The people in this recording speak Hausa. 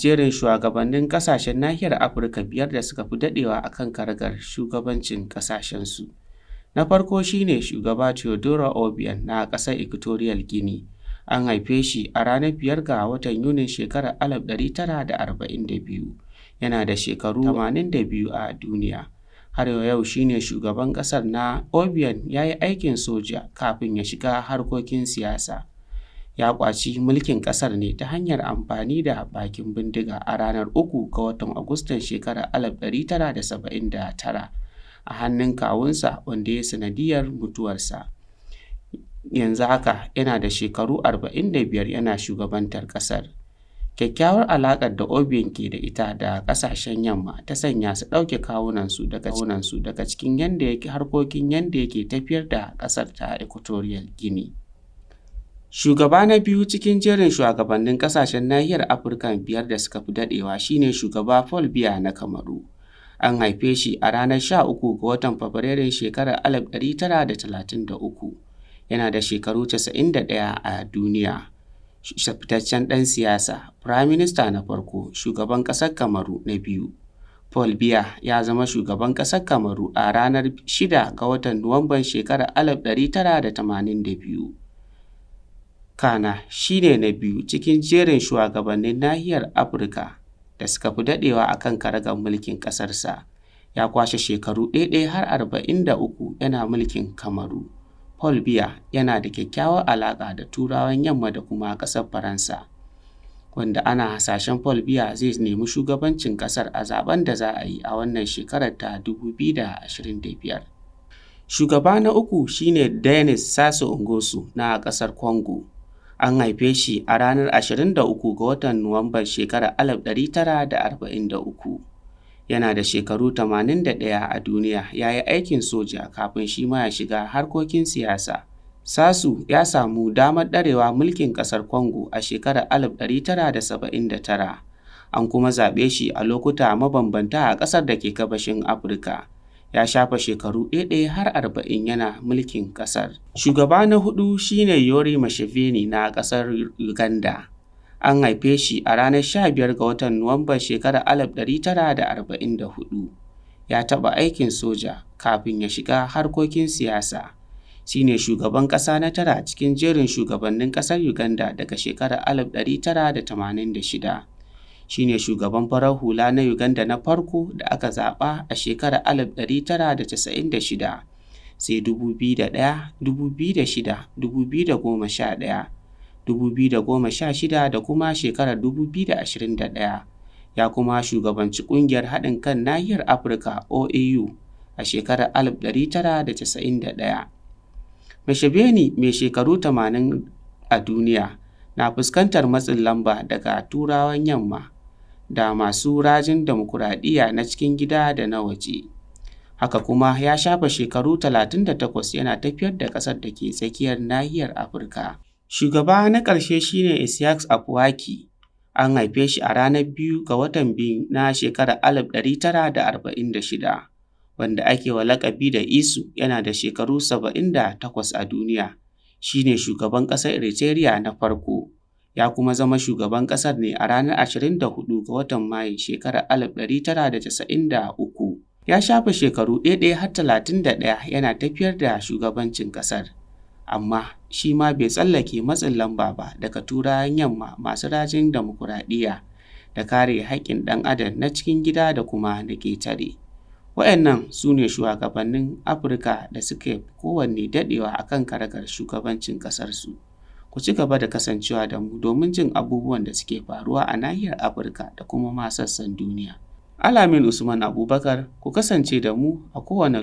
jerin shugabannin ƙasashen nahiyar Afirka 5 da suka fi daɗewa a kan karagar shugabancin ƙasashensu. Na farko shine shugaba Teodoro Obiang na ƙasar Equatorial Guinea. An haife shi a ranar 5 ga watan Yunin shekarar 1942. Yana da shekaru 82 a duniya. Har yau shine shugaban ƙasar na Obiang ya yi aikin soja kafin ya shiga harkokin siyasa. Ya ƙwaci mulkin ƙasar ne ta hanyar amfani da bakin bindiga a ranar 3 ga watan Agustan shekarar 1979 a hannun kawunsa wanda ya sanadiyar mutuwarsa. Yanzu haka yana da shekaru 45 yana shugabantar ƙasar. Kyakkyawar alaƙar da Obiang ke da ita da ƙasashen yamma ta sanya su ɗauke kawunansu daga cikin harkokin yadda yake tafiyar da ƙasar ta Equatorial Guinea. Shugaba na biyu cikin jerin shugabannin ƙasashen nahiyar Afirka 5 da suka fi daɗewa shine shugaba Paul Biya na Kamaru. An haife shi a ranar 13 ga watan Fabrairun shekarar 1933. Yana da shekaru 91 a duniya. Fitaccen ɗan siyasa, Prime Minister na farko, shugaban ƙasar Kamaru na biyu. Paul Biya ya zama shugaban ƙasar Kamaru a ranar 6 ga watan Nuwamban shekarar 1982. Kana shi ne na biyu cikin jerin shugabannin nahiyar Afirka da suka fi daɗewa a kan karagar mulkin ƙasarsa. Ya kwashe shekaru ɗaiɗai har 43 yana mulkin Kamaru. Paul Biya yana da kyakkyawar alaƙa da Turawan Yamma da kuma ƙasar Faransa, wanda ana hasashen Paul Biya zai nemi shugabancin ƙasar a zaben da za a yi a wannan shekarar ta 2025. Shugaba na uku shine Denis Sassou Nguesso na ƙasar Congo. An haife shi a ranar 23 ga watan Nuwamban shekarar 1943. Yana da shekaru 81 a duniya. Ya yi aikin soja kafin shi ma ya shiga harkokin siyasa. Sassou ya samu damar ɗarewa mulkin ƙasar Congo a shekarar 1979. An kuma zaɓe shi a lokuta mabambanta a ƙasar da ke gabashin Afirka. Ya shafa shekaru ɗaiɗai har 40 yana mulkin ƙasar. Shugaba na hudu shine Yoweri Museveni na ƙasar Uganda. An haife shi a ranar 15 ga watan Nuwamban shekarar 1944. Ya taɓa aikin soja kafin ya shiga harkokin siyasa. Shine shugaban ƙasa na 9 cikin jerin shugabannin ƙasar Uganda daga shekarar 1986. Shine shugaban farar hula na Uganda na farko da aka zaɓa a shekarar 1996, sai 2001, 2006, 2011, 2016 da kuma shekarar 2021. Ya kuma shugabanci ƙungiyar haɗin kan nahiyar Afirka OAU a shekarar 1991. Museveni mai shekaru 80 a duniya na fuskantar matsin lamba daga Turawan Yamma da masu rajin dimokuraɗiyya na cikin gida da na waje. Haka kuma ya shafe shekaru 38 yana tafiyar da ƙasar da ke tsakiyar nahiyar Afirka. Shugaba na ƙarshe shine Isaias Afwerki. An haife shi a ranar 2 ga watan Biyu na shekarar 1946, wanda ake wa laƙabi da Isu. Yana da shekaru 78 a duniya. Shine shugaban ƙasar Eritrea na farko. Ya kuma zama shugaban ƙasar ne a ranar 24 ga watan Mayu shekarar 1993. Ya shafe shekaru ɗaiɗai har 31 yana tafiyar da shugabancin ƙasar, amma shi ma bai tsallake matsin lamba ba daga Turawan Yamma masu rajin dimokuraɗiyya da kare haƙƙin ɗan adam na cikin gida da kuma na ƙetare. Waɗannan su ne shugabannin Afirka da suka kowanne daɗewa a kan karagar shugabancin ƙasarsu. Ku ci gaba da kasancewa da mu domin jin abubuwan da suke faruwa a nahiyar Afirka da kuma ma sassan duniya. Al-Amin Usman Abubakar, ku kasance da mu a kowane